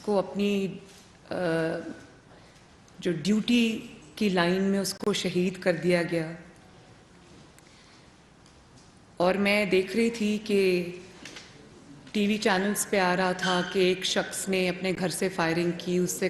کو اپنی جو ڈیوٹی کی لائن میں اس کو شہید کر دیا گیا. اور میں دیکھ رہی تھی کہ ٹی وی چینلز پہ آ رہا تھا کہ ایک شخص نے اپنے گھر سے فائرنگ کی, اس سے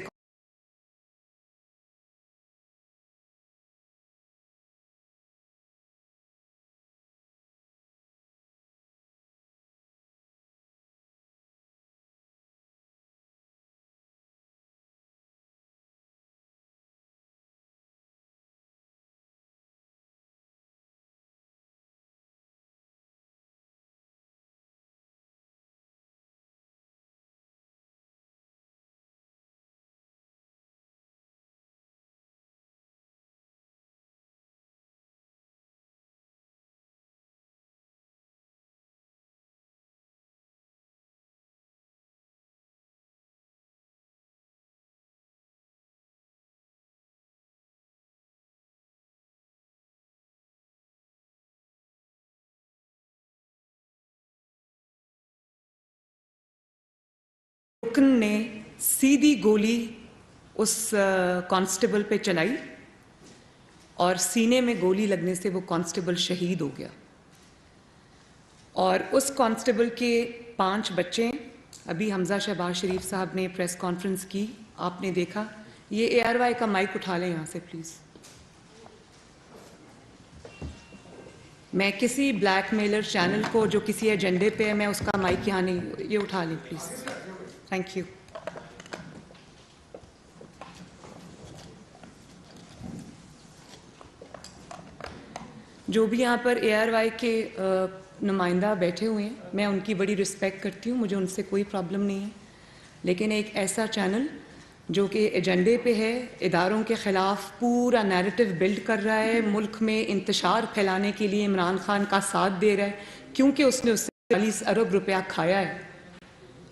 رکن نے سیدھی گولی اس کانسٹیبل پہ چلائی اور سینے میں گولی لگنے سے وہ کانسٹیبل شہید ہو گیا. اور اس کانسٹیبل کے 5 بچے ہیں. ابھی حمزہ شہباز شریف صاحب نے پریس کانفرنس کی, آپ نے دیکھا. یہ ARY کا مائک اٹھا لیں یہاں سے پلیز. میں کسی بلیک میلر چینل کو جو کسی ایجنڈے پہ ہے, میں اس کا مائک یہاں نہیں, یہ اٹھا لیں پلیز. Thank you. جو بھی یہاں پر ARY کے نمائندہ بیٹھے ہوئے ہیں, میں ان کی بڑی رسپیکٹ کرتی ہوں, مجھے ان سے کوئی پرابلم نہیں ہے. لیکن ایک ایسا چینل جو کہ ایجنڈے پہ ہے, اداروں کے خلاف پورا نیریٹو بلڈ کر رہا ہے, ملک میں انتشار پھیلانے کے لیے عمران خان کا ساتھ دے رہا ہے کیونکہ اس نے اس سے 40 ارب روپیہ کھایا ہے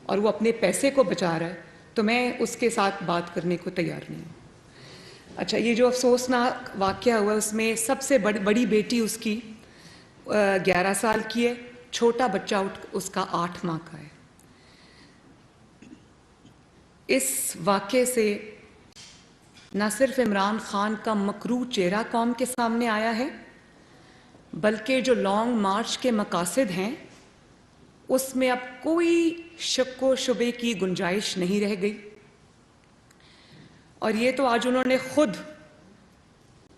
اور وہ اپنے پیسے کو بچا رہا ہے, تو میں اس کے ساتھ بات کرنے کو تیار نہیں ہوں. اچھا, یہ جو افسوسناک واقعہ ہوا اس میں سب سے بڑی بیٹی اس کی 11 سال کی ہے, چھوٹا بچہ اس کا 8 ماہ کا ہے. اس واقعے سے نہ صرف عمران خان کا مکروہ چہرہ قوم کے سامنے آیا ہے, بلکہ جو لانگ مارچ کے مقاصد ہیں اس میں اب کوئی شک و شبے کی گنجائش نہیں رہ گئی. اور یہ تو آج انہوں نے خود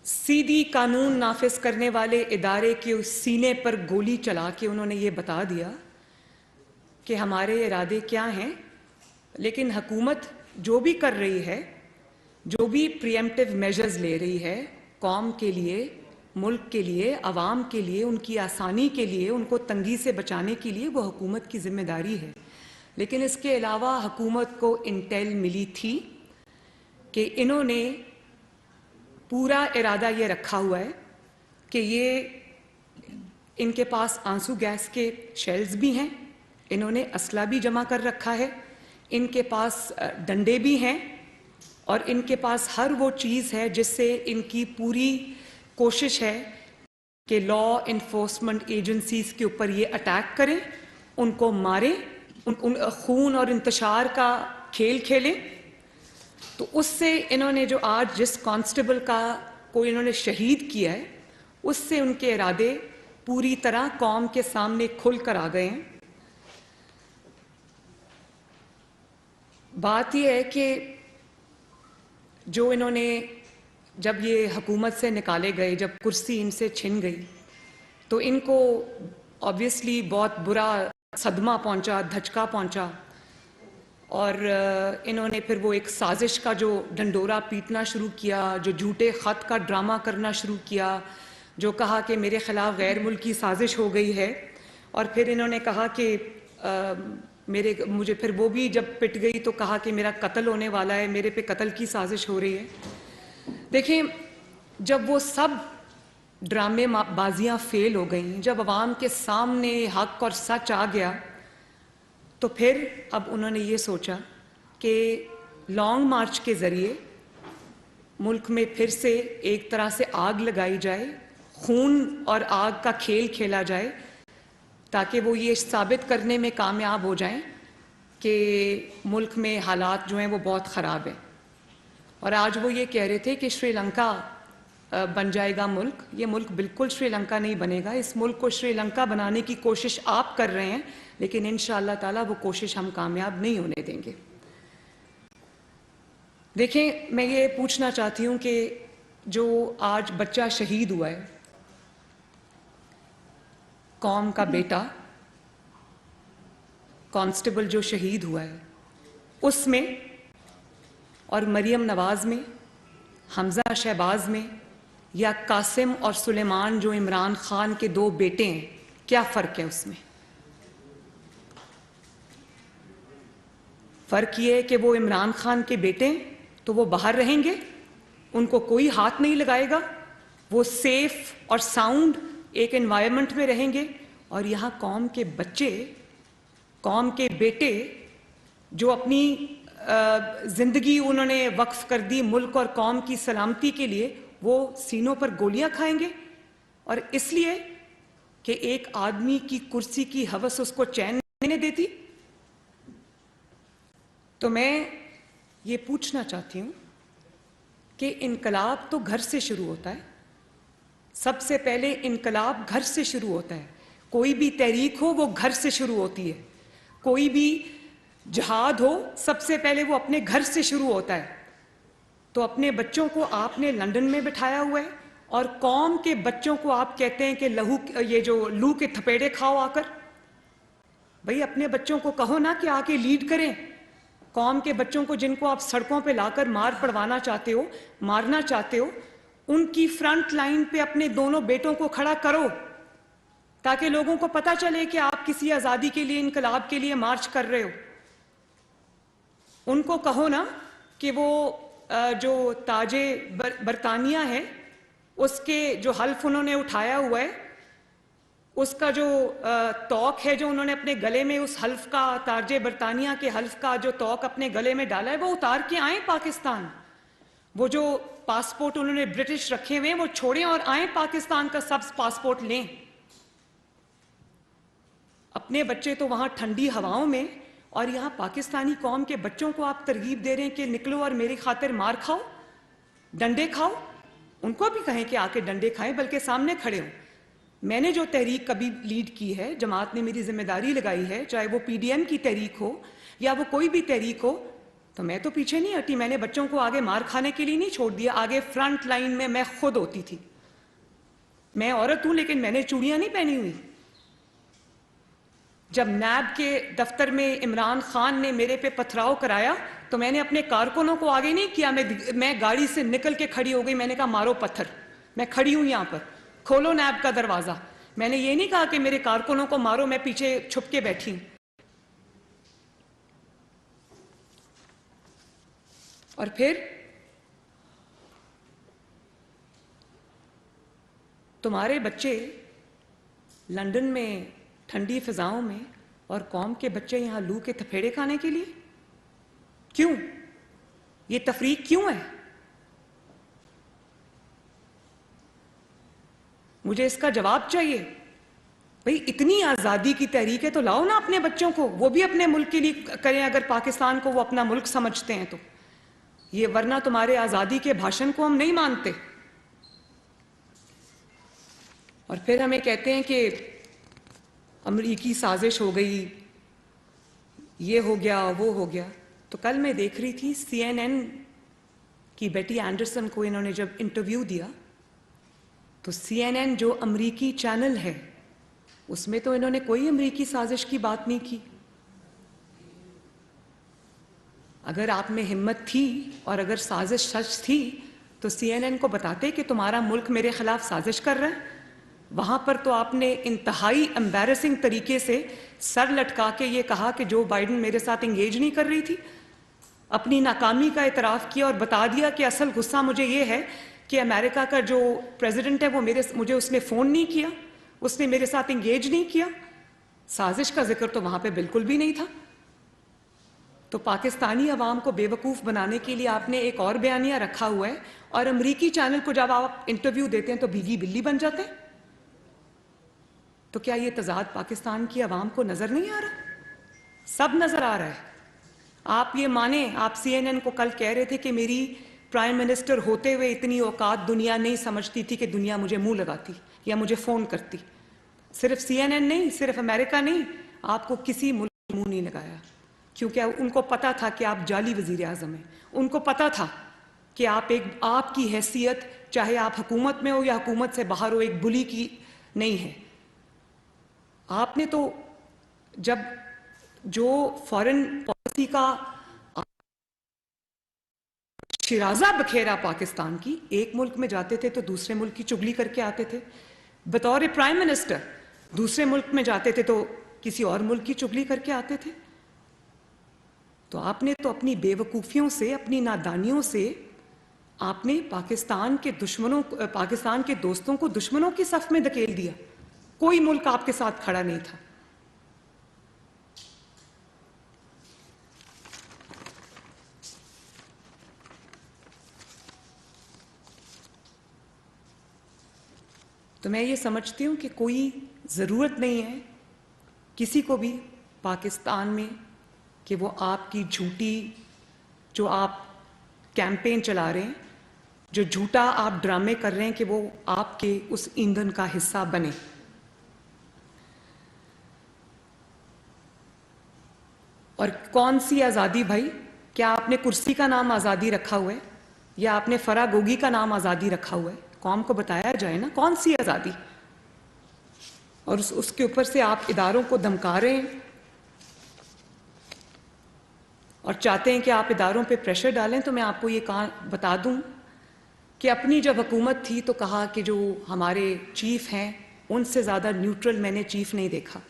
سیدھی قانون نافذ کرنے والے ادارے کے اس سینے پر گولی چلا کے انہوں نے یہ بتا دیا کہ ہمارے ارادے کیا ہیں. لیکن حکومت جو بھی کر رہی ہے, جو بھی پریمپٹیو میجرز لے رہی ہے قوم کے لیے, ملک کے لیے, عوام کے لیے, ان کی آسانی کے لیے, ان کو تنگی سے بچانے کے لیے, وہ حکومت کی ذمہ داری ہے. لیکن اس کے علاوہ حکومت کو انٹیل ملی تھی کہ انہوں نے پورا ارادہ یہ رکھا ہوا ہے کہ یہ ان کے پاس آنسو گیس کے شیلز بھی ہیں, انہوں نے اسلحہ بھی جمع کر رکھا ہے, ان کے پاس ڈنڈے بھی ہیں, اور ان کے پاس ہر وہ چیز ہے جس سے ان کی پوری کوشش ہے کہ لا انفورسمنٹ ایجنسیز کے اوپر یہ اٹیک کریں, ان کو ماریں, خون اور انتشار کا کھیل کھیلیں. تو اس سے انہوں نے جو آج جس کانسٹیبل کو انہوں نے شہید کیا ہے, اس سے ان کے ارادے پوری طرح قوم کے سامنے کھل کر آ گئے ہیں. بات یہ ہے کہ جو انہوں نے جب یہ حکومت سے نکالے گئے, جب کرسی ان سے چھن گئی, تو ان کو آبویسلی بہت برا صدمہ پہنچا, دھچکا پہنچا, اور انہوں نے پھر وہ ایک سازش کا جو ڈنڈورا پیٹنا شروع کیا, جو جھوٹے خط کا ڈرامہ کرنا شروع کیا, جو کہا کہ میرے خلاف غیر ملکی سازش ہو گئی ہے, اور پھر انہوں نے کہا کہ مجھے پھر وہ بھی جب پٹ گئی تو کہا کہ میرا قتل ہونے والا ہے, میرے پہ قتل کی سازش ہو رہی ہے. دیکھیں, جب وہ سب ڈرامے بازیاں فیل ہو گئیں, جب عوام کے سامنے حق اور سچ آ گیا, تو پھر اب انہوں نے یہ سوچا کہ لانگ مارچ کے ذریعے ملک میں پھر سے ایک طرح سے آگ لگائی جائے, خون اور آگ کا کھیل کھیلا جائے, تاکہ وہ یہ ثابت کرنے میں کامیاب ہو جائیں کہ ملک میں حالات جو ہیں وہ بہت خراب ہیں، اور آج وہ یہ کہہ رہے تھے کہ شری لنکا بن جائے گا ملک. یہ ملک بالکل شری لنکا نہیں بنے گا. اس ملک کو شری لنکا بنانے کی کوشش آپ کر رہے ہیں، لیکن انشاءاللہ تعالیٰ وہ کوشش ہم کامیاب نہیں ہونے دیں گے. دیکھیں، میں یہ پوچھنا چاہتی ہوں کہ جو آج بچہ شہید ہوا ہے، قوم کا بیٹا کانسٹیبل جو شہید ہوا ہے، اس میں اور مریم نواز میں، حمزہ شہباز میں، یا قاسم اور سلیمان جو عمران خان کے 2 بیٹے ہیں، کیا فرق ہے اس میں؟ فرق یہ ہے کہ وہ عمران خان کے بیٹے ہیں تو وہ باہر رہیں گے، ان کو کوئی ہاتھ نہیں لگائے گا، وہ سیف اور ساؤنڈ ایک انوائرمنٹ میں رہیں گے. اور یہاں قوم کے بچے، قوم کے بیٹے جو اپنی زندگی انہوں نے وقف کر دی ملک اور قوم کی سلامتی کے لیے، وہ سینوں پر گولیاں کھائیں گے، اور اس لیے کہ ایک آدمی کی کرسی کی ہوس اس کو چین نہیں دیتی. تو میں یہ پوچھنا چاہتی ہوں کہ انقلاب تو گھر سے شروع ہوتا ہے. سب سے پہلے انقلاب گھر سے شروع ہوتا ہے. کوئی بھی تحریک ہو وہ گھر سے شروع ہوتی ہے. کوئی بھی جہاد ہو سب سے پہلے وہ اپنے گھر سے شروع ہوتا ہے. تو اپنے بچوں کو آپ نے لندن میں بٹھایا ہوا ہے، اور قوم کے بچوں کو آپ کہتے ہیں کہ یہ جو لو کے تھپیڑے کھاؤ آ کر. بھئی اپنے بچوں کو کہو نا کہ آ کے لیڈ کریں. قوم کے بچوں کو جن کو آپ سڑکوں پہ لا کر مار پڑوانا چاہتے ہو، مارنا چاہتے ہو، ان کی فرنٹ لائن پہ اپنے دونوں بیٹوں کو کھڑا کرو، تاکہ لوگوں کو پتہ چلے کہ آپ کسی آزادی کے لیے، انقلاب کے لیے مارچ کر رہے ہو. ان کو کہو نا کہ وہ جو تاج برطانیہ ہے، اس کے جو حلف انہوں نے اٹھایا ہوا ہے، اس کا جو توق ہے جو انہوں نے اپنے گلے میں، اس حلف کا، تاج برطانیہ کے حلف کا جو توق اپنے گلے میں ڈالا ہے، وہ اتار کے آئیں پاکستان. وہ جو پاسپورٹ انہوں نے برٹش رکھے ہوئے ہیں وہ چھوڑیں اور آئیں پاکستان کا سب پاسپورٹ لیں. اپنے بچے تو وہاں ٹھنڈی ہواؤں میں، اور یہاں پاکستانی قوم کے بچوں کو آپ ترغیب دے رہے ہیں کہ نکلو اور میری خاطر مار کھاؤ، ڈنڈے کھاؤ. ان کو بھی کہیں کہ آ کے ڈنڈے کھائیں، بلکہ سامنے کھڑے ہوں. میں نے جو تحریک کبھی لیڈ کی ہے، جماعت نے میری ذمہ داری لگائی ہے، چاہے وہ پی ڈی ایم کی تحریک ہو یا وہ کوئی بھی تحریک ہو، تو میں تو پیچھے نہیں ہٹی. میں نے بچوں کو آگے مار کھانے کے لیے نہیں چھوڑ دیا. آگے فرنٹ لائن میں خود ہوتی تھی. میں عورت ہوں لیکن میں نے چوڑیاں نہیں پہنی ہوئی. جب نیب کے دفتر میں عمران خان نے میرے پہ پتھراؤ کرایا تو میں نے اپنے کارکنوں کو آگے نہیں کیا. میں گاڑی سے نکل کے کھڑی ہو گئی. میں نے کہا مارو پتھر، میں کھڑی ہوں یہاں پر، کھولو نیب کا دروازہ. میں نے یہ نہیں کہا کہ میرے کارکنوں کو مارو، میں پیچھے چھپ کے بیٹھی ہوں. اور پھر تمہارے بچے لندن میں ٹھنڈی فضاؤں میں، اور قوم کے بچے یہاں لو کے تھپیڑے کھانے کے لیے. کیوں؟ یہ تفریق کیوں ہے؟ مجھے اس کا جواب چاہیے. بھئی اتنی آزادی کی تحریک ہے تو لاؤ نا اپنے بچوں کو، وہ بھی اپنے ملک کے لیے کریں اگر پاکستان کو وہ اپنا ملک سمجھتے ہیں تو. یہ ورنہ تمہارے آزادی کے بھاشن کو ہم نہیں مانتے. اور پھر ہمیں کہتے ہیں کہ امریکی سازش ہو گئی، یہ ہو گیا، وہ ہو گیا. تو کل میں دیکھ رہی تھی CNN کی بیٹی اینڈرسن کو انہوں نے جب انٹرویو دیا، تو CNN جو امریکی چینل ہے اس میں تو انہوں نے کوئی امریکی سازش کی بات نہیں کی. اگر آپ میں ہمت تھی اور اگر سازش سچ تھی تو CNN کو بتاتے کہ تمہارا ملک میرے خلاف سازش کر رہا ہے. وہاں پر تو آپ نے انتہائی امبیرسنگ طریقے سے سر لٹکا کے یہ کہا کہ جو بائیڈن میرے ساتھ انگیج نہیں کر رہی تھی. اپنی ناکامی کا اعتراف کیا اور بتا دیا کہ اصل غصہ مجھے یہ ہے کہ امریکہ کا جو پریزیڈنٹ ہے وہ مجھے اس نے فون نہیں کیا، اس نے میرے ساتھ انگیج نہیں کیا. سازش کا ذکر تو وہاں پہ بالکل بھی نہیں تھا. تو پاکستانی عوام کو بے وقوف بنانے کے لیے آپ نے ایک اور بیانیہ رکھا ہوا ہے، اور امریکی چینل کو جب آپ انٹرویو دیتے ہیں تو بھیگی بلی بن جاتے ہیں. تو کیا یہ تضاد پاکستان کی عوام کو نظر نہیں آ رہا؟ سب نظر آ رہا ہے. آپ یہ مانیں, آپ CNN کو کل کہہ رہے تھے کہ میری پرائم منسٹر ہوتے ہوئے اتنی اوقات دنیا نہیں سمجھتی تھی کہ دنیا مجھے منہ لگاتی یا مجھے فون کرتی. صرف CNN نہیں, صرف امریکہ نہیں, آپ کو کسی ملک منہ نہیں لگایا, کیونکہ ان کو پتا تھا کہ آپ جعلی وزیر اعظم ہیں. ان کو پتا تھا کہ آپ کی حیثیت, چاہے آپ حکومت میں ہو یا حکومت سے باہر ہو, ایک بلی کی نہیں ہے. آپ نے تو جب جو فارن پالیسی کا شیرازہ بکھیرا پاکستان کی, ایک ملک میں جاتے تھے تو دوسرے ملک کی چگلی کر کے آتے تھے. بطور پرائم منسٹر دوسرے ملک میں جاتے تھے تو کسی اور ملک کی چگلی کر کے آتے تھے. تو آپ نے تو اپنی بے وقوفیوں سے, اپنی نادانیوں سے آپ نے پاکستان کے دوستوں کو دشمنوں کی صف میں دھکیل دیا. کوئی ملک آپ کے ساتھ کھڑا نہیں تھا. تو میں یہ سمجھتی ہوں کہ کوئی ضرورت نہیں ہے کسی کو بھی پاکستان میں کہ وہ آپ کی جھوٹی, جو آپ کیمپین چلا رہے ہیں, جو جھوٹا آپ ڈرامے کر رہے ہیں, کہ وہ آپ کے اس ایندھن کا حصہ بنے. اور کون سی آزادی بھائی؟ کیا آپ نے کرسی کا نام آزادی رکھا ہوا ہے, یا آپ نے فرا گوگی کا نام آزادی رکھا ہوا ہے؟ قوم کو بتایا جائے نا کون سی آزادی. اور اس کے اوپر سے آپ اداروں کو دھمکا رہے ہیں اور چاہتے ہیں کہ آپ اداروں پہ پریشر ڈالیں. تو میں آپ کو یہ بتا دوں کہ اپنی جب حکومت تھی تو کہا کہ جو ہمارے چیف ہیں ان سے زیادہ نیوٹرل میں نے چیف نہیں دیکھا.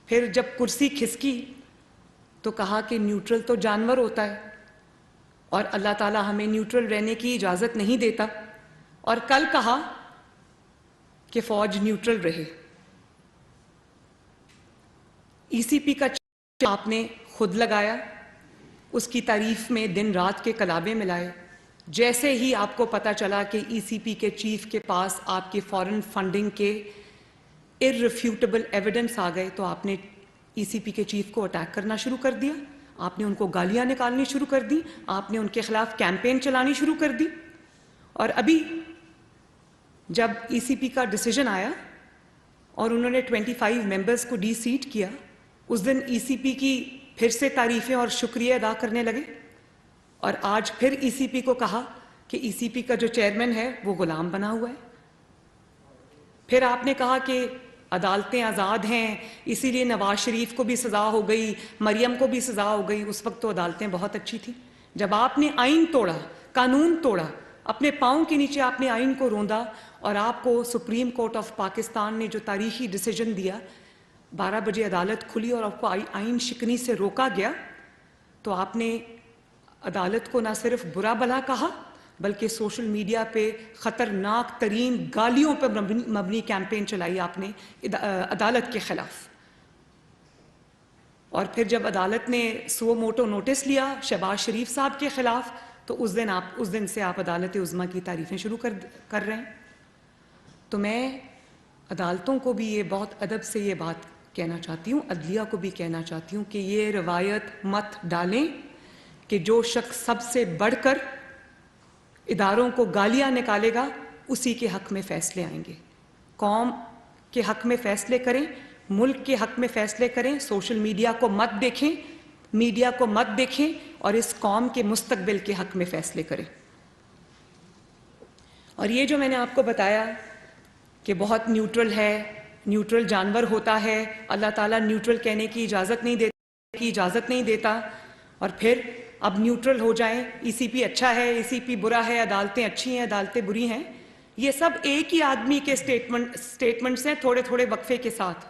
پھر جب کرسی کھسکی تو کہا کہ نیوٹرل تو جانور ہوتا ہے اور اللہ تعالیٰ ہمیں نیوٹرل رہنے کی اجازت نہیں دیتا. اور کل کہا کہ فوج نیوٹرل رہے. ECP کا آپ نے خود لگایا, اس کی تعریف میں دن رات کے کلابے ملائے. جیسے ہی آپ کو پتا چلا کہ ECP کے چیف کے پاس آپ کی فارن فنڈنگ کے irrefutable ایویڈنس آ گئے, تو آپ نے ECP کے چیف کو اٹیک کرنا شروع کر دیا. آپ نے ان کو گالیاں نکالنی شروع کر دی, آپ نے ان کے خلاف کیمپین چلانی شروع کر دی. اور ابھی جب ECP کا ڈیسیجن آیا اور انہوں نے 25 ممبرز کو ڈی سیٹ کیا, اس دن ECP کی پھر سے تعریفیں اور شکریہ ادا کرنے لگے. اور آج پھر ECP کو کہا کہ ECP کا جو چیئرمین ہے وہ غلام بنا ہوا ہے. پھر آپ نے کہا کہ عدالتیں آزاد ہیں, اسی لیے نواز شریف کو بھی سزا ہو گئی, مریم کو بھی سزا ہو گئی. اس وقت تو عدالتیں بہت اچھی تھیں. جب آپ نے آئین توڑا, قانون توڑا, اپنے پاؤں کے نیچے آپ نے آئین کو روندا, اور آپ کو سپریم کورٹ آف پاکستان نے جو تاریخی ڈیسیجن دیا, 12 بجے عدالت کھلی اور آپ کو آئین شکنی سے روکا گیا, تو آپ نے عدالت کو نہ صرف برا بھلا کہا بلکہ سوشل میڈیا پہ خطرناک ترین گالیوں پر مبنی کیمپین چلائی آپ نے عدالت کے خلاف. اور پھر جب عدالت نے سو موٹو نوٹس لیا شہباز شریف صاحب کے خلاف, تو اس دن سے آپ عدالت عظمیٰ کی تعریفیں شروع کر رہے ہیں. تو میں عدالتوں کو بھی یہ بہت ادب سے یہ بات کہنا چاہتی ہوں, عدلیہ کو بھی کہنا چاہتی ہوں کہ یہ روایت مت ڈالیں کہ جو شخص سب سے بڑھ کر اداروں کو گالیاں نکالے گا اسی کے حق میں فیصلے آئیں گے. قوم کے حق میں فیصلے کریں, ملک کے حق میں فیصلے کریں. سوشل میڈیا کو مت دیکھیں, میڈیا کو مت دیکھیں, اور اس قوم کے مستقبل کے حق میں فیصلے کریں. اور یہ جو میں نے آپ کو بتایا کہ بہت نیوٹرل ہے, نیوٹرل جانور ہوتا ہے, اللہ تعالیٰ نیوٹرل کہنے کی اجازت نہیں دیتا, اور پھر اب نیوٹرل ہو جائیں, ECP اچھا ہے, ECP برا ہے, عدالتیں اچھی ہیں, عدالتیں بری ہیں. یہ سب ایک ہی آدمی کے سٹیٹمنٹس ہیں تھوڑے تھوڑے وقفے کے ساتھ.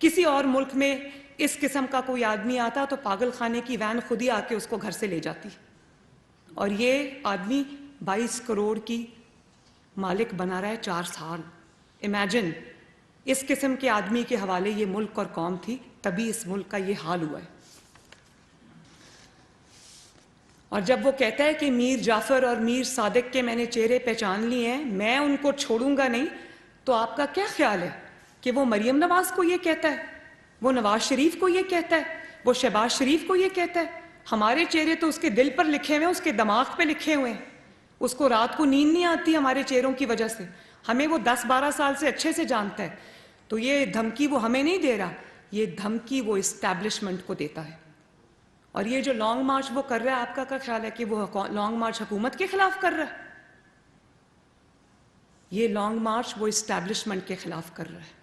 کسی اور ملک میں اس قسم کا کوئی آدمی آتا تو پاگل خانے کی وین خود ہی آ کے اس کو گھر سے لے جاتی. اور یہ آدمی 22 کروڑ کی مالک بنا رہا ہے 4 سال. امیجن, اس قسم کے آدمی کے حوالے یہ ملک اور قوم تھی, تبھی اس ملک کا یہ حال ہوا ہے. اور جب وہ کہتا ہے کہ میر جعفر اور میر صادق کے میں نے چہرے پہچان لیے ہیں, میں ان کو چھوڑوں گا نہیں, تو آپ کا کیا خیال ہے کہ وہ مریم نواز کو یہ کہتا ہے, وہ نواز شریف کو یہ کہتا ہے, وہ شہباز شریف کو یہ کہتا ہے؟ ہمارے چہرے تو اس کے دل پر لکھے ہوئے ہیں, اس کے دماغ پہ لکھے ہوئے ہیں. اس کو رات کو نیند نہیں آتی ہمارے چہروں کی وجہ سے. ہمیں وہ 10-12 سال سے اچھے سے جانتا ہے. تو یہ دھمکی وہ ہمیں نہیں دے رہا, یہ دھمکی وہ اسٹیبلشمنٹ کو دیتا ہے. اور یہ جو لانگ مارچ وہ کر رہا ہے, آپ کا کیا خیال ہے کہ وہ لانگ مارچ حکومت کے خلاف کر رہا ہے؟ یہ لانگ مارچ وہ اسٹیبلشمنٹ کے خلاف کر رہا ہے.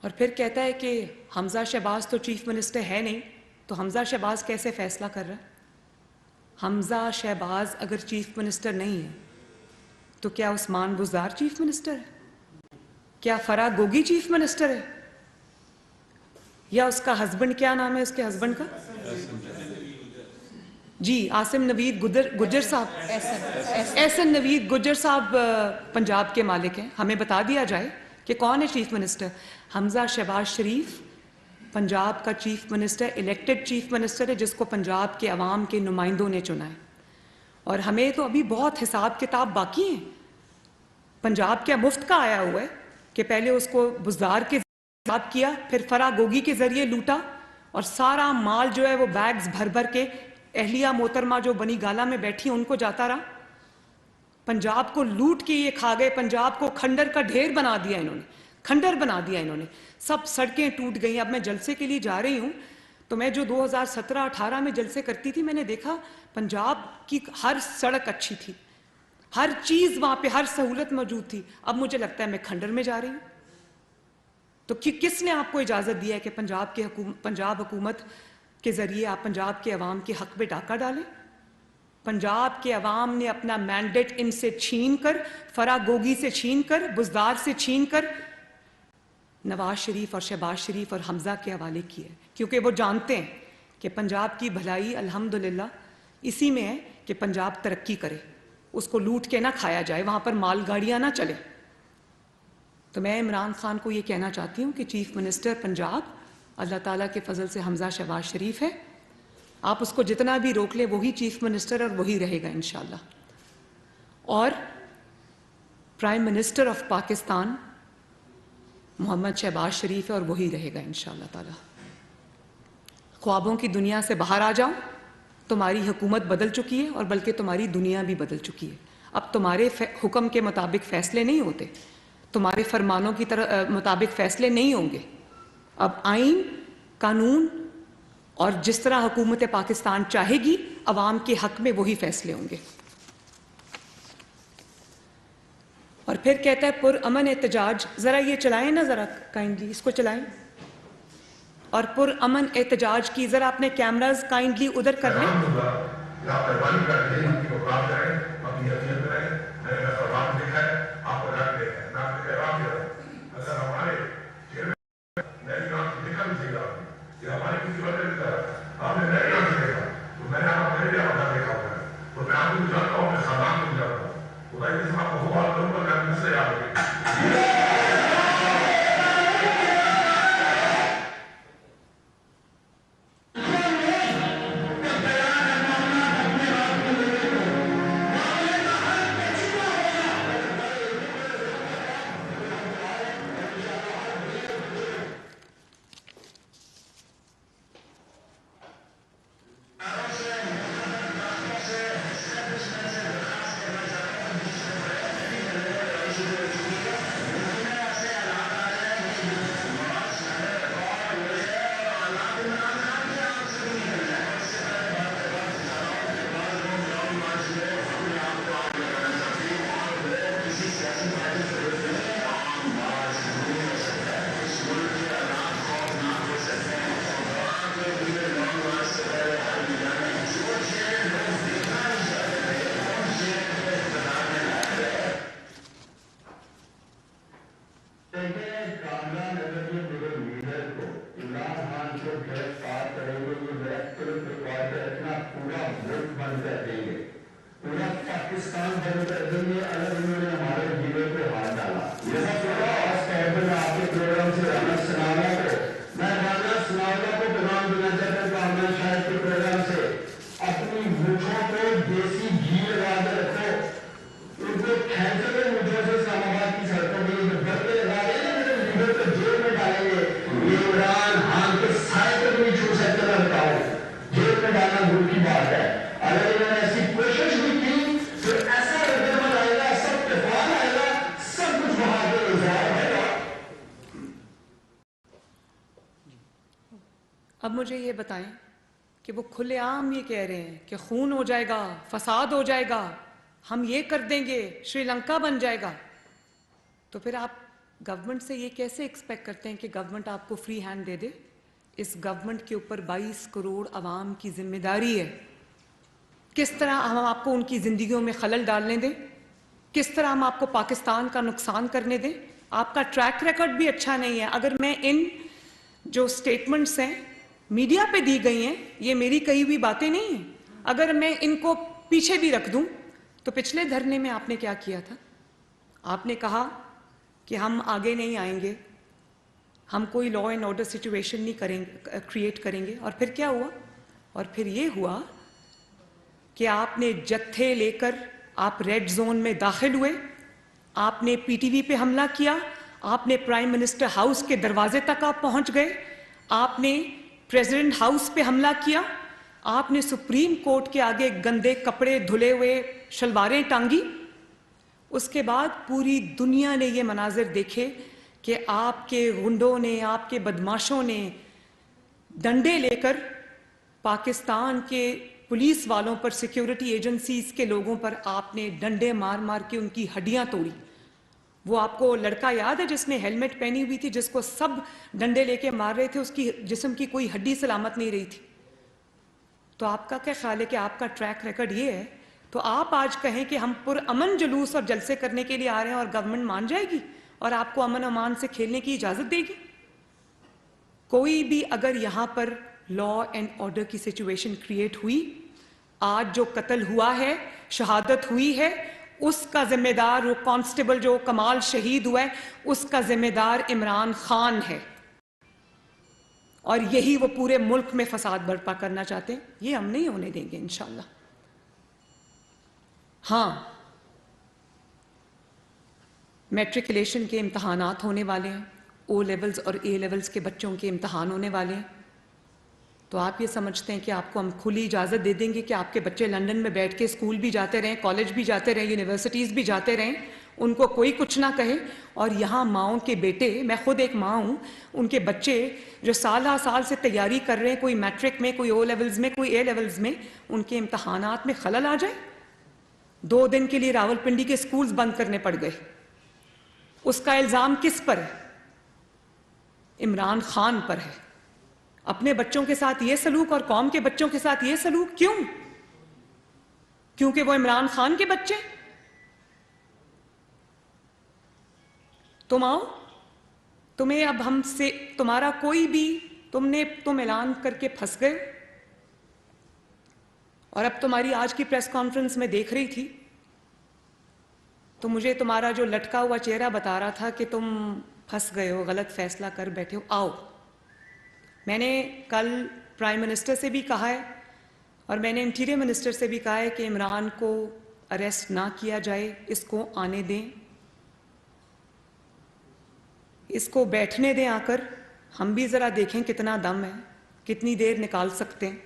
اور پھر کہتا ہے کہ حمزہ شہباز تو چیف منسٹر ہے نہیں, تو حمزہ شہباز کیسے فیصلہ کر رہا ہے؟ حمزہ شہباز اگر چیف منسٹر نہیں ہے تو کیا عثمان بزدار چیف منسٹر ہے؟ کیا فرح گوگی چیف منسٹر ہے؟ یا اس کا ہسبینڈ, کیا نام ہے اس کے ہسبینڈ کا؟ جی, عاصم نوید گجر صاحب, احسن نوید گجر صاحب پنجاب کے مالک ہیں. ہمیں بتا دیا جائے کہ کون ہے چیف منسٹر. حمزہ شہباز شریف پنجاب کا chief minister, elected chief minister ہے, جس کو پنجاب کے عوام کے نمائندوں نے چنا ہے. اور ہمیں تو ابھی بہت حساب کتاب باقی ہیں. پنجاب کیا مفت کا آیا ہوا ہے کہ پہلے اس کو بزدار کے حساب کیا, پھر فرح گوگی کے ذریعے لوٹا, اور سارا مال جو ہے وہ بیگز بھر بھر کے اہلیہ محترمہ جو بنی گالا میں بیٹھی ان کو جاتا رہا. پنجاب کو لوٹ کے یہ کھا گئے. پنجاب کو کھنڈر کا ڈھیر بنا دیا انہوں نے, کھنڈر بنا دیا انہوں نے. سب سڑکیں ٹوٹ گئیں. اب میں جلسے کے لیے جا رہی ہوں, تو میں جو 2017-18 میں جلسے کرتی تھی, میں نے دیکھا پنجاب کی ہر سڑک اچھی تھی, ہر چیز وہاں پہ, ہر سہولت موجود تھی. اب مجھے لگتا ہے میں کھنڈر میں جا رہی ہوں. تو کس نے آپ کو اجازت دیا ہے کہ پنجاب حکومت کے ذریعے آپ پنجاب کے عوام کے حق میں ڈاکہ ڈالیں؟ پنجاب کے عوام نے اپنا مینڈیٹ ان سے چھین کر, فرح گوگی سے چھین کر, بزدار سے چھین کر, نواز شریف اور شہباز شریف اور حمزہ کے حوالے کیے, کیونکہ وہ جانتے ہیں کہ پنجاب کی بھلائی الحمدللہ اسی میں ہے کہ پنجاب ترقی کرے, اس کو لوٹ کے نہ کھایا جائے, وہاں پر مال گاڑیاں نہ چلے. تو میں عمران خان کو یہ کہنا چاہتی ہوں کہ چیف منسٹر پنجاب اللہ تعالیٰ کے فضل سے حمزہ شہباز شریف ہے. آپ اس کو جتنا بھی روک لیں وہی چیف منسٹر اور وہی رہے گا انشاءاللہ. اور پرائم منسٹر آف پاکستان محمد شہباز شریف ہے اور وہی رہے گا انشاءاللہ تعالیٰ. خوابوں کی دنیا سے باہر آ جاؤ, تمہاری حکومت بدل چکی ہے اور بلکہ تمہاری دنیا بھی بدل چکی ہے. اب تمہارے حکم کے مطابق فیصلے نہیں ہوتے, تمہارے فرمانوں کی مطابق فیصلے نہیں ہوں گے. اب آئین, قانون اور جس طرح حکومت پاکستان چاہے گی عوام کے حق میں وہی فیصلے ہوں گے. اور پھر کہتا ہے پر امن احتجاج, ذرا یہ چلائیں نا, ذرا کائنڈلی اس کو چلائیں. اور پر امن احتجاج کی ذرا اپنے کیمراز کائنڈلی ادھر کر لیں. عمران خان اب مجھے یہ بتائیں کہ وہ کھلے عام یہ کہہ رہے ہیں کہ خون ہو جائے گا، فساد ہو جائے گا، ہم یہ کر دیں گے، شری لنکا بن جائے گا، تو پھر آپ گورنمنٹ سے یہ کیسے ایکسپیکٹ کرتے ہیں کہ گورنمنٹ آپ کو فری ہینڈ دے دے؟ اس گورنمنٹ کے اوپر 22 کروڑ عوام کی ذمہ داری ہے. کس طرح ہم آپ کو ان کی زندگیوں میں خلل ڈالنے دیں؟ کس طرح ہم آپ کو پاکستان کا نقصان کرنے دیں؟ آپ کا ٹریک ریکارڈ بھی اچھا نہیں ہے. اگر میں ان جو سٹیٹمنٹس ہیں میڈیا پہ دی گئی ہیں، یہ میری کہی ہوئی باتیں نہیں ہیں، اگر میں ان کو پیچھے بھی رکھ دوں تو پچھلے دھرنے میں آپ نے کیا کیا تھا؟ آپ نے کہا کہ ہم آگے نہیں آئیں گے، ہم کوئی لا اینڈ آرڈر سچویشن نہیں کریٹ کریں گے. اور پھر کیا ہوا؟ اور پھر یہ ہوا کہ آپ نے جتھے لے کر آپ ریڈ زون میں داخل ہوئے، آپ نے پی ٹی وی پہ حملہ کیا، آپ نے پرائم منسٹر ہاؤس کے دروازے تک آپ پہنچ گئے، آپ نے پریزیڈنٹ ہاؤس پہ حملہ کیا، آپ نے سپریم کورٹ کے آگے گندے کپڑے دھلے ہوئے شلواریں ٹانگی. اس کے بعد پوری دنیا نے یہ مناظر دیکھے کہ آپ کے غنڈوں نے، آپ کے بدماشوں نے ڈنڈے لے کر پاکستان کے پولیس والوں پر، سیکیورٹی ایجنسیز کے لوگوں پر آپ نے ڈنڈے مار مار کے ان کی ہڈیاں توڑی. وہ آپ کو لڑکا یاد ہے جس نے ہیلمٹ پہنی ہوئی تھی، جس کو سب ڈنڈے لے کے مار رہے تھے، اس کی جسم کی کوئی ہڈی سلامت نہیں رہی تھی. تو آپ کا کیا خیال ہے کہ آپ کا ٹریک ریکارڈ یہ ہے تو آپ آج کہیں کہ ہم پرامن جلوس اور جلسے کرنے کے لیے آ رہے ہیں اور گورنمنٹ مان جائے گی اور آپ کو امن امان سے کھیلنے کی اجازت دے گی؟ کوئی بھی اگر یہاں پر لا اینڈ آرڈر کی سچویشن کریٹ ہوئی، آج جو قتل ہوا ہے، شہادت ہوئی ہے، اس کا ذمہ دار وہ کانسٹیبل جو کمال شہید ہوا ہے، اس کا ذمہ دار عمران خان ہے. اور یہی وہ پورے ملک میں فساد برپا کرنا چاہتے ہیں. یہ ہم نہیں ہونے دیں گے انشاءاللہ. ہاں، میٹریکولیشن کے امتحانات ہونے والے ہیں، او لیولز اور اے لیولز کے بچوں کے امتحان ہونے والے ہیں. تو آپ یہ سمجھتے ہیں کہ آپ کو ہم کھلی اجازت دے دیں گے کہ آپ کے بچے لندن میں بیٹھ کے اسکول بھی جاتے رہیں، کالج بھی جاتے رہیں، یونیورسٹیز بھی جاتے رہیں، ان کو کوئی کچھ نہ کہے، اور یہاں ماؤں کے بیٹے، میں خود ایک ماں ہوں، ان کے بچے جو سال ہر سال سے تیاری کر رہے ہیں، کوئی میٹرک میں، کوئی او لیولز میں، کوئی اے لیولز میں، ان کے امتحانات میں خلل آ جائے. 2 دن کے لیے راولپنڈی کے اسکولز بند کرنے پڑ گئے. اس کا الزام کس پر ہے؟ عمران خان پر ہے. اپنے بچوں کے ساتھ یہ سلوک اور قوم کے بچوں کے ساتھ یہ سلوک کیوں؟ کیونکہ وہ عمران خان کے بچے؟ تم آؤ، تمہیں اب ہم سے تمہارا کوئی بھی، تم اعلان کر کے پھنس گئے. اور اب تمہاری آج کی پریس کانفرنس میں دیکھ رہی تھی تو مجھے تمہارا جو لٹکا ہوا چہرہ بتا رہا تھا کہ تم پھنس گئے ہو، غلط فیصلہ کر بیٹھے ہو. آؤ، میں نے کل پرائم منسٹر سے بھی کہا ہے اور میں نے انٹیریئر منسٹر سے بھی کہا ہے کہ عمران کو اریسٹ نہ کیا جائے، اس کو آنے دیں، اس کو بیٹھنے دیں آ کر، ہم بھی ذرا دیکھیں کتنا دم ہے، کتنی دیر نکال سکتے ہیں.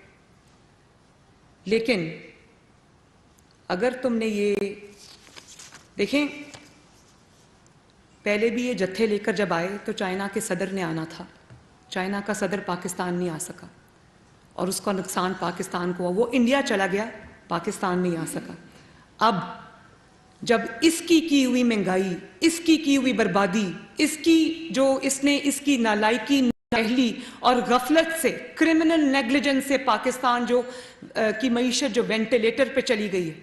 لیکن اگر تم نے یہ دیکھیں، پہلے بھی یہ جتھے لے کر جب آئے تو چائنا کے صدر نے آنا تھا، چائنا کا صدر پاکستان نہیں آ سکا اور اس کا نقصان پاکستان کو ہوا. وہ انڈیا چلا گیا، پاکستان نہیں آ سکا. اب جب اس کی ہوئی مہنگائی، اس کی ہوئی بربادی، اس نے اس کی نالائکی، نااہلی اور غفلت سے، کرمنل نیگلیجنس سے پاکستان کی معیشت جو وینٹیلیٹر پہ چلی گئی ہے،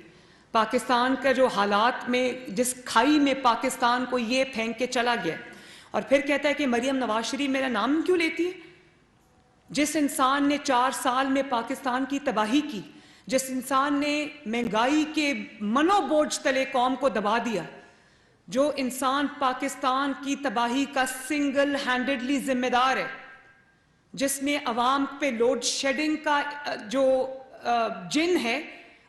پاکستان کا جو حالات میں، جس کھائی میں پاکستان کو یہ پھینک کے چلا گیا، اور پھر کہتا ہے کہ مریم نواز شریف میرا نام کیوں لیتی ہے؟ جس انسان نے 4 سال میں پاکستان کی تباہی کی، جس انسان نے مہنگائی کے منو بوجھ تلے قوم کو دبا دیا، جو انسان پاکستان کی تباہی کا سنگل ہینڈڈلی ذمہ دار ہے، جس نے عوام پہ لوڈ شیڈنگ کا جو جن ہے،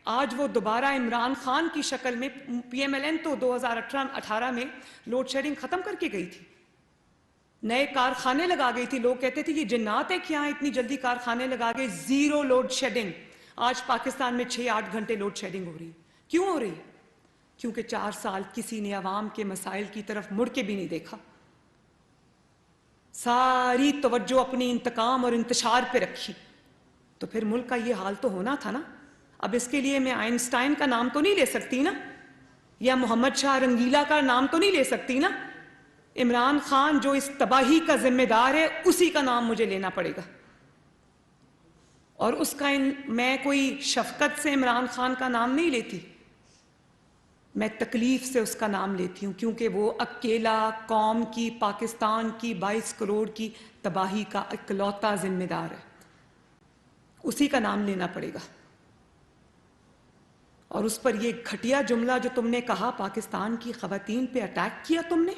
آج وہ دوبارہ عمران خان کی شکل میں، پی ایم ایل این تو 2018 میں لوڈ شیڈنگ ختم کر کے گئی تھی، نئے کارخانے لگا گئی تھی. لوگ کہتے تھے یہ جنات ہے کہ یہاں اتنی جلدی کارخانے لگا گئے. 0 لوڈ شیڈنگ. آج پاکستان میں 6-8 گھنٹے لوڈ شیڈنگ ہو رہی ہے. کیوں ہو رہی ہے؟ کیونکہ 4 سال کسی نے عوام کے مسائل کی طرف مڑ کے بھی نہیں دیکھا. ساری توجہ اپنی انتقام اور انتشار پہ رکھی، تو پھر ملک کا یہ حال تو ہونا تھا نا۔ اب اس کے لیے میں آئنسٹائن کا نام تو نہیں لے سکتی نا، یا محمد شاہ رنگیلا کا نام تو نہیں لے سکتی نا۔ عمران خان جو اس تباہی کا ذمہ دار ہے، اسی کا نام مجھے لینا پڑے گا، اور اس کا میں کوئی شفقت سے عمران خان کا نام نہیں لیتی، میں تکلیف سے اس کا نام لیتی ہوں، کیونکہ وہ اکیلا قوم کی، پاکستان کی 22 کروڑ کی تباہی کا اکلوتا ذمہ دار ہے، اسی کا نام لینا پڑے گا۔ اور اس پر یہ گھٹیا جملہ جو تم نے کہا، پاکستان کی خواتین پہ اٹیک کیا تم نے۔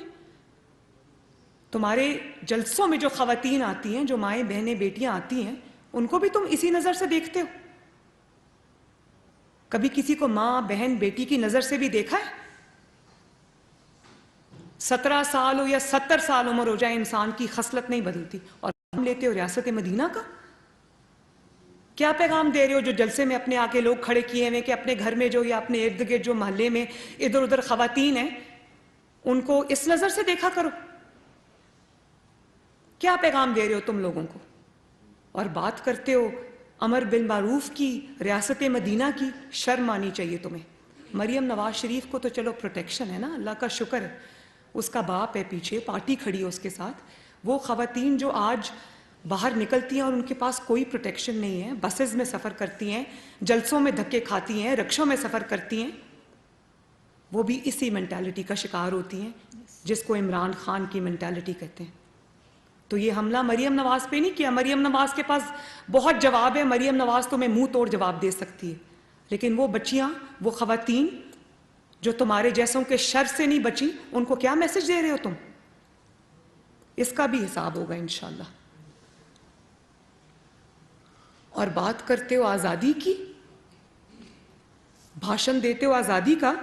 تمہارے جلسوں میں جو خواتین آتی ہیں، جو مائیں بہنیں بیٹیاں آتی ہیں، ان کو بھی تم اسی نظر سے دیکھتے ہو؟ کبھی کسی کو ماں بہن بیٹی کی نظر سے بھی دیکھا ہے؟ 17 سال ہو یا 70 سال عمر ہو جائے، انسان کی خصلت نہیں بدلتی۔ اور نام لیتے ہو ریاست مدینہ کا؟ کیا پیغام دے رہے ہو جو جلسے میں اپنے آگے لوگ کھڑے کیے ہوئے کہ اپنے گھر میں جو یا اپنے ارد گرد جو محلے میں ادھر ادھر خواتین ہیں، ان کو اس نظر سے دیکھا کرو؟ کیا پیغام دے رہے ہو تم لوگوں کو؟ اور بات کرتے ہو امر بالمعروف کی، ریاست مدینہ کی، شرم آنی چاہیے تمہیں۔ مریم نواز شریف کو تو چلو پروٹیکشن ہے نا، اللہ کا شکر ہے، اس کا باپ ہے پیچھے، پارٹی کھڑی ہے اس کے ساتھ۔ وہ خواتین جو آج باہر نکلتی ہیں اور ان کے پاس کوئی پروٹیکشن نہیں ہے، بسز میں سفر کرتی ہیں، جلسوں میں دھکے کھاتی ہیں، رکشوں میں سفر کرتی ہیں، وہ بھی اسی مینٹالٹی کا شکار ہوتی ہیں جس کو عمران خان کی مینٹالٹی کہتے ہیں۔ تو یہ حملہ مریم نواز پہ نہیں کیا، مریم نواز کے پاس بہت جواب ہے، مریم نواز تو میں منہ توڑ جواب دے سکتی ہے، لیکن وہ بچیاں، وہ خواتین جو تمہارے جیسوں کے شر سے نہیں بچی، ان کو کیا میسج دے رہے ہو تم؟ اس کا بھی حساب ہوگا انشاءاللہ۔ اور بات کرتے ہو آزادی کی، بھاشن دیتے ہو آزادی کا،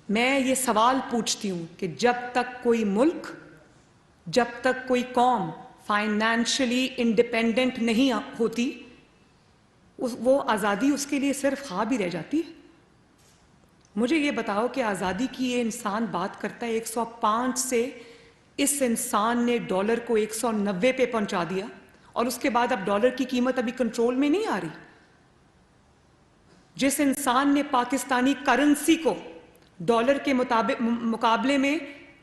میں یہ سوال پوچھتی ہوں کہ جب تک کوئی ملک، جب تک کوئی قوم فائنینشلی انڈیپینڈنٹ نہیں ہوتی، وہ آزادی اس کے لیے صرف خواب ہی رہ جاتی ہے۔ مجھے یہ بتاؤ کہ آزادی کی یہ انسان بات کرتا ہے 105 سے، اس انسان نے ڈالر کو 190 پہ پہنچا دیا، اور اس کے بعد اب ڈالر کی قیمت ابھی کنٹرول میں نہیں آ رہی۔ جس انسان نے پاکستانی کرنسی کو ڈالر کے مقابلے میں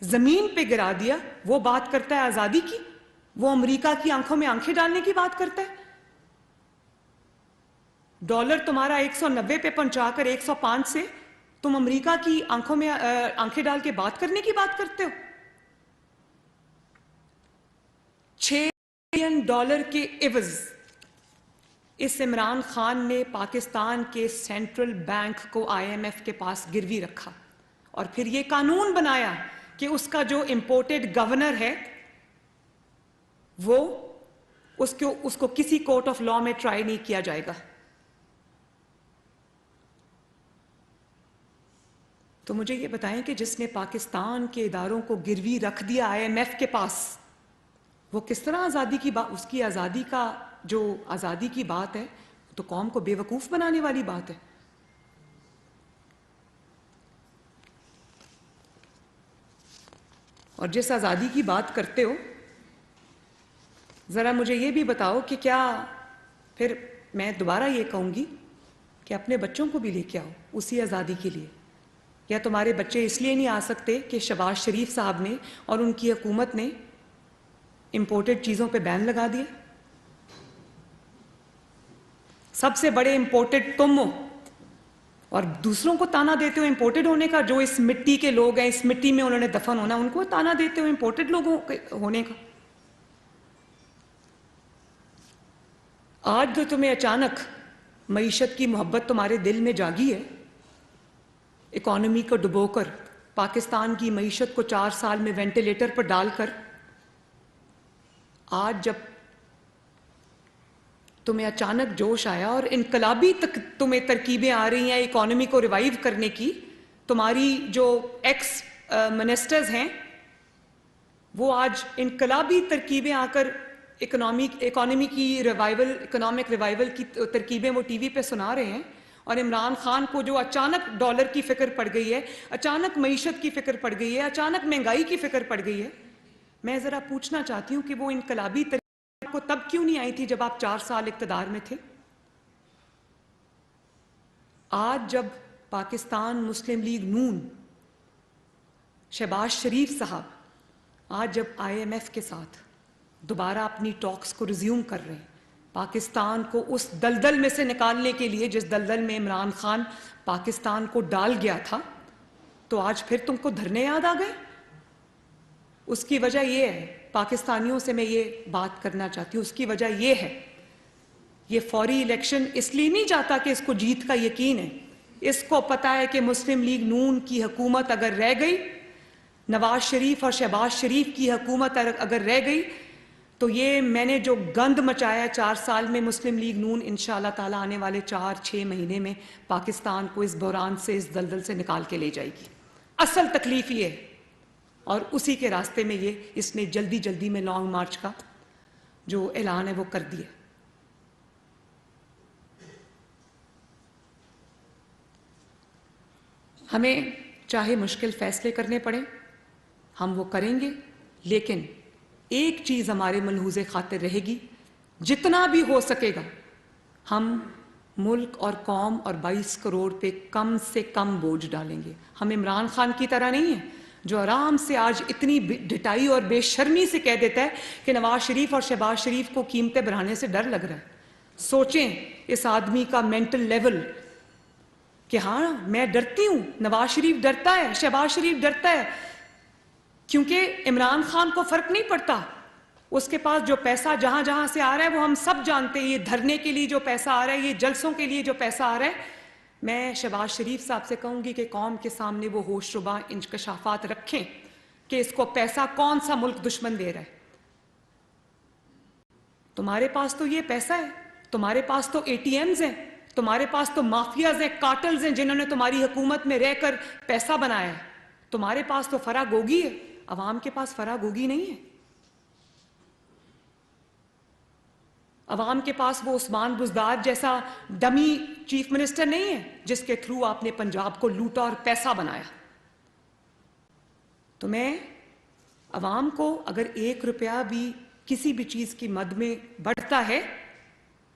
زمین پہ گرا دیا، وہ بات کرتا ہے آزادی کی؟ وہ امریکہ کی آنکھوں میں آنکھیں ڈالنے کی بات کرتا ہے؟ ڈالر تمہارا 190 پہ پہنچا کر 105 سے تم امریکہ کی آنکھوں میں آنکھیں ڈال کے بات کرنے کی بات کرتے ہو؟ $6 بلین کے عوض اس عمران خان نے پاکستان کے سینٹرل بینک کو IMF کے پاس گروی رکھا، اور پھر یہ قانون بنایا کہ اس کا جو امپورٹڈ گورنر ہے وہ اس کو کسی کورٹ آف لا میں ٹرائی نہیں کیا جائے گا۔ تو مجھے یہ بتائیں کہ جس نے پاکستان کے اداروں کو گروی رکھ دیا IMF کے پاس، وہ کس طرح آزادی کی بات، اس کی آزادی کا جو آزادی کی بات ہے تو قوم کو بے وقوف بنانے والی بات ہے۔ اور جس آزادی کی بات کرتے ہو، ذرا مجھے یہ بھی بتاؤ کہ کیا پھر میں دوبارہ یہ کہوں گی کہ اپنے بچوں کو بھی لے کے آؤ اسی آزادی کے لیے، یا تمہارے بچے اس لیے نہیں آ سکتے کہ شہباز شریف صاحب نے اور ان کی حکومت نے امپورٹڈ چیزوں پہ بین لگا دیا؟ سب سے بڑے امپورٹڈ تم ہو، اور دوسروں کو تانا دیتے ہو امپورٹڈ ہونے کا، جو اس مٹی کے لوگ ہیں، اس مٹی میں انہوں نے دفن ہونا، ان کو تانا دیتے ہو امپورٹڈ لوگوں ہونے کا۔ آج جو تمہیں اچانک معیشت کی محبت تمہارے دل میں جاگی ہے، اکانومی کو ڈبو کر، پاکستان کی معیشت کو 4 سال میں وینٹیلیٹر پر ڈال کر، آج جب تمہیں اچانک جوش آیا اور انقلابی تمہیں ترکیبیں آ رہی ہیں اکانومی کو ریوائیو کرنے کی، تمہاری جو ایکس منسٹرز ہیں وہ آج انقلابی ترکیبیں آ کر اکانومی کی ریوائیول، اکنامک ریوائیول کی ترکیبیں وہ ٹی وی پہ سنا رہے ہیں، اور عمران خان کو جو اچانک ڈالر کی فکر پڑ گئی ہے، اچانک معیشت کی فکر پڑ گئی ہے، اچانک مہنگائی کی فکر پڑ گئی ہے، میں ذرا پوچھنا چاہتی ہوں کہ وہ انقلابی تحریک آپ کو تب کیوں نہیں آئی تھی جب آپ 4 سال اقتدار میں تھے؟ آج جب پاکستان مسلم لیگ نون، شہباز شریف صاحب آج جب آئی ایم ایف کے ساتھ دوبارہ اپنی ٹاکس کو ریزیوم کر رہے ہیں، پاکستان کو اس دلدل میں سے نکالنے کے لیے جس دلدل میں عمران خان پاکستان کو ڈال گیا تھا، تو آج پھر تم کو دھرنے یاد آ گئے؟ اس کی وجہ یہ ہے، پاکستانیوں سے میں یہ بات کرنا چاہتی ہوں، اس کی وجہ یہ ہے، یہ فوری الیکشن اس لیے نہیں چاہتا کہ اس کو جیت کا یقین ہے، اس کو پتا ہے کہ مسلم لیگ نون کی حکومت اگر رہ گئی، نواز شریف اور شہباز شریف کی حکومت اگر رہ گئی، تو یہ میں نے جو گند مچایا 4 سال میں، مسلم لیگ نون انشاءاللہ تعالیٰ آنے والے 4-6 مہینے میں پاکستان کو اس بحران سے، اس دلدل سے نکال کے لے جائے گی۔ اصل تکلیف یہ ہے، اور اسی کے راستے میں اس نے جلدی جلدی میں لانگ مارچ کا جو اعلان ہے وہ کر دیا۔ ہمیں چاہے مشکل فیصلے کرنے پڑیں، ہم وہ کریں گے، لیکن ایک چیز ہمارے ملحوظ خاطر رہے گی، جتنا بھی ہو سکے گا ہم ملک اور قوم اور 22 کروڑ پہ کم سے کم بوجھ ڈالیں گے۔ ہم عمران خان کی طرح نہیں ہیں جو آرام سے آج اتنی ڈٹائی اور بے شرمی سے کہہ دیتا ہے کہ نواز شریف اور شہباز شریف کو قیمتیں بڑھانے سے ڈر لگ رہا ہے۔ سوچیں اس آدمی کا مینٹل لیول کہ ہاں میں ڈرتی ہوں، نواز شریف ڈرتا ہے، شہباز شریف ڈرتا ہے، کیونکہ عمران خان کو فرق نہیں پڑتا، اس کے پاس جو پیسہ جہاں جہاں سے آ رہا ہے وہ ہم سب جانتے ہیں، یہ دھرنے کے لیے جو پیسہ آ رہا ہے، یہ جلسوں کے لیے جو پیسہ آ رہا ہے۔ میں شہباز شریف صاحب سے کہوں گی کہ قوم کے سامنے وہ ہوش ربا انکشافات رکھیں کہ اس کو پیسہ کون سا ملک دشمن دے رہا ہے۔ تمہارے پاس تو یہ پیسہ ہے، تمہارے پاس تو اے ٹی ایمز ہیں، تمہارے پاس تو مافیاز ہیں، کارٹلز ہیں جنہوں نے تمہاری حکومت میں رہ کر پیسہ بنایا ہے، تمہارے پاس تو فرا گوگی ہے، عوام کے پاس فرا گوگی نہیں ہے۔ عوام کے پاس وہ عثمان بزدار جیسا ڈمی چیف منسٹر نہیں ہے جس کے تھرو آپ نے پنجاب کو لوٹا اور پیسہ بنایا۔ تو میں عوام کو اگر 1 روپیہ بھی کسی بھی چیز کی مد میں بڑھتا ہے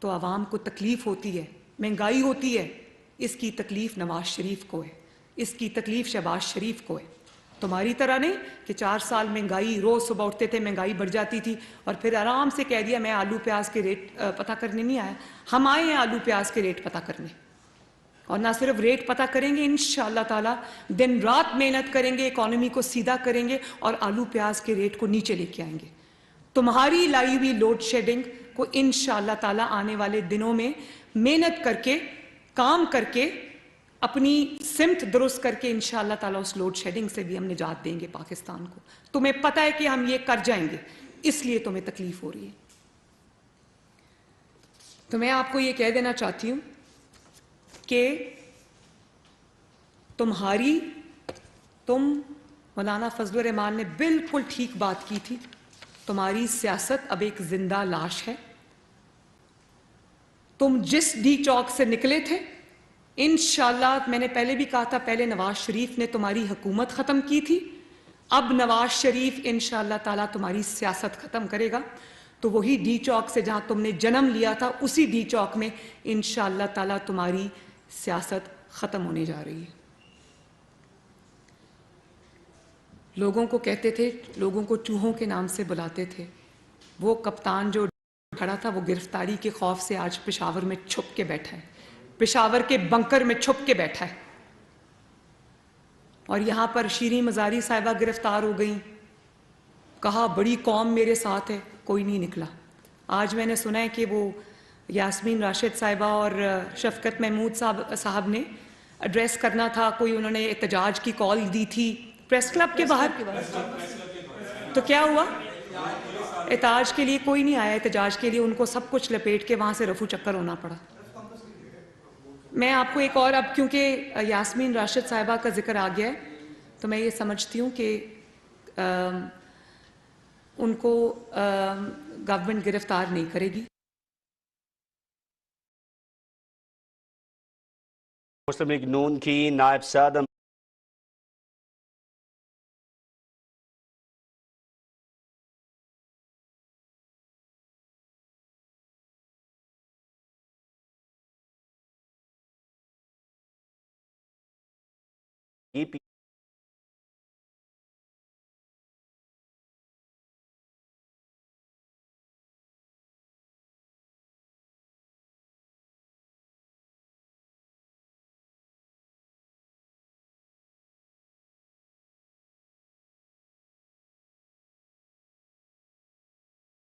تو عوام کو تکلیف ہوتی ہے، مہنگائی ہوتی ہے، اس کی تکلیف نواز شریف کو ہے، اس کی تکلیف شہباز شریف کو ہے۔ تمہاری طرح نہیں کہ 4 سال مہنگائی، روز صبح اٹھتے تھے مہنگائی بڑھ جاتی تھی اور پھر آرام سے کہہ دیا میں آلو پیاز کے ریٹ پتہ کرنے نہیں آیا۔ ہم آئے ہیں آلو پیاز کے ریٹ پتہ کرنے، اور نہ صرف ریٹ پتہ کریں گے، انشاءاللہ تعالیٰ دن رات محنت کریں گے، اکانومی کو سیدھا کریں گے اور آلو پیاز کے ریٹ کو نیچے لے کے آئیں گے۔ تمہاری لائی ہوئی لوڈ شیڈنگ کو انشاءاللہ تعالیٰ آنے والے دنوں میں محنت کر کے، کام کر کے، اپنی سمت درست کر کے انشاءاللہ تعالیٰ اس لوڈ شیڈنگ سے بھی ہم نجات دیں گے پاکستان کو۔ تمہیں پتہ ہے کہ ہم یہ کر جائیں گے، اس لیے تمہیں تکلیف ہو رہی ہے۔ تو میں آپ کو یہ کہہ دینا چاہتی ہوں کہ مولانا فضل الرحمان نے بالکل ٹھیک بات کی تھی، تمہاری سیاست اب ایک زندہ لاش ہے۔ تم جس ڈی چوک سے نکلے تھے، انشاءاللہ میں نے پہلے بھی کہا تھا، پہلے نواز شریف نے تمہاری حکومت ختم کی تھی، اب نواز شریف انشاءاللہ تعالیٰ تمہاری سیاست ختم کرے گا۔ تو وہی ڈی چوک سے جہاں تم نے جنم لیا تھا، اسی ڈی چوک میں انشاءاللہ تعالیٰ تمہاری سیاست ختم ہونے جا رہی ہے۔ لوگوں کو کہتے تھے، لوگوں کو چوہوں کے نام سے بلاتے تھے، وہ کپتان جو کھڑا تھا وہ گرفتاری کے خوف سے آج پشاور میں چھپ کے بیٹھا ہے، پشاور کے بنکر میں چھپ کے بیٹھا ہے، اور یہاں پر شیریں مزاری صاحبہ گرفتار ہو گئیں، کہا بڑی قوم میرے ساتھ ہے، کوئی نہیں نکلا۔ آج میں نے سنا ہے کہ وہ یاسمین راشد صاحبہ اور شفقت محمود صاحب نے ایڈریس کرنا تھا، کوئی انہوں نے احتجاج کی کال دی تھی پریس کلب کے باہر، تو کیا ہوا؟ احتجاج کے لیے کوئی نہیں آیا، احتجاج کے لیے ان کو سب کچھ لپیٹ کے وہاں سے رفو چکر ہونا پڑا۔ میں آپ کو ایک اور، اب کیونکہ یاسمین راشد صاحبہ کا ذکر آ گیا ہے تو میں یہ سمجھتی ہوں کہ ان کو گورنمنٹ گرفتار نہیں کرے گی۔ مسلم لیگ نون کی نائب صدر EP